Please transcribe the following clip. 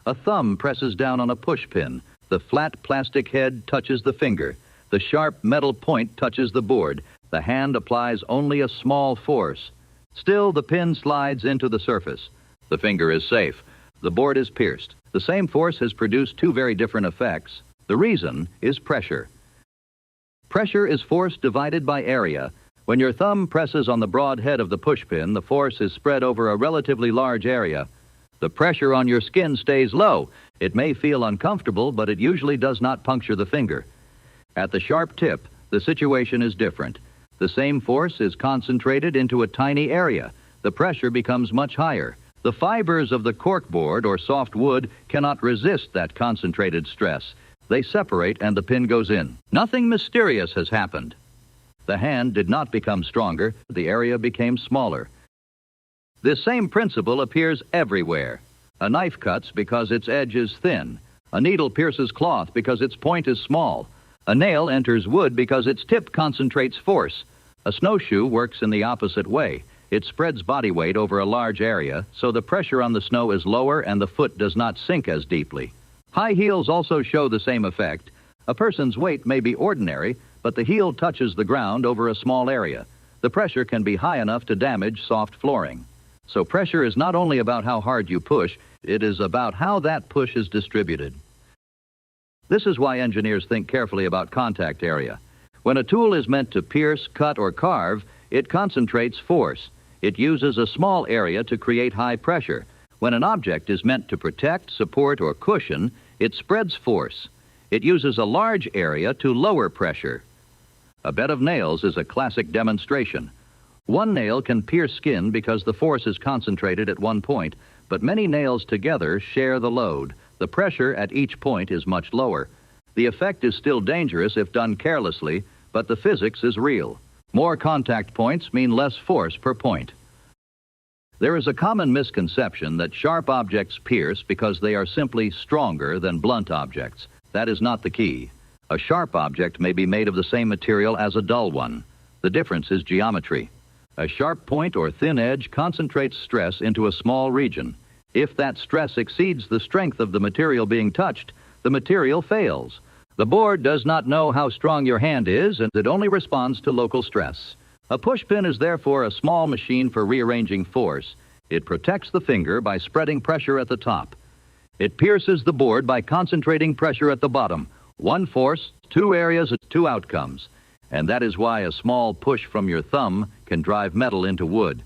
A thumb presses down on a push pin. The flat plastic head touches the finger. The sharp metal point touches the board. The hand applies only a small force. Still, the pin slides into the surface. The finger is safe. The board is pierced. The same force has produced two very different effects. The reason is pressure. Pressure is force divided by area. When your thumb presses on the broad head of the pushpin, the force is spread over a relatively large area. The pressure on your skin stays low. It may feel uncomfortable, but it usually does not puncture the finger. At the sharp tip, the situation is different. The same force is concentrated into a tiny area. The pressure becomes much higher. The fibers of the corkboard or soft wood cannot resist that concentrated stress. They separate and the pin goes in. Nothing mysterious has happened. The hand did not become stronger. The area became smaller. This same principle appears everywhere. A knife cuts because its edge is thin. A needle pierces cloth because its point is small. A nail enters wood because its tip concentrates force. A snowshoe works in the opposite way. It spreads body weight over a large area, so the pressure on the snow is lower and the foot does not sink as deeply. High heels also show the same effect. A person's weight may be ordinary, but the heel touches the ground over a small area. The pressure can be high enough to damage soft flooring. So pressure is not only about how hard you push, it is about how that push is distributed. This is why engineers think carefully about contact area. When a tool is meant to pierce, cut, or carve, it concentrates force. It uses a small area to create high pressure. When an object is meant to protect, support, or cushion, it spreads force. It uses a large area to lower pressure. A bed of nails is a classic demonstration. One nail can pierce skin because the force is concentrated at one point, but many nails together share the load. The pressure at each point is much lower. The effect is still dangerous if done carelessly, but the physics is real. More contact points mean less force per point. There is a common misconception that sharp objects pierce because they are simply stronger than blunt objects. That is not the key. A sharp object may be made of the same material as a dull one. The difference is geometry. A sharp point or thin edge concentrates stress into a small region. If that stress exceeds the strength of the material being touched, the material fails. The board does not know how strong your hand is, and it only responds to local stress. A pushpin is therefore a small machine for rearranging force. It protects the finger by spreading pressure at the top. It pierces the board by concentrating pressure at the bottom. One force, two areas, two outcomes. And that is why a small push from your thumb can drive metal into wood.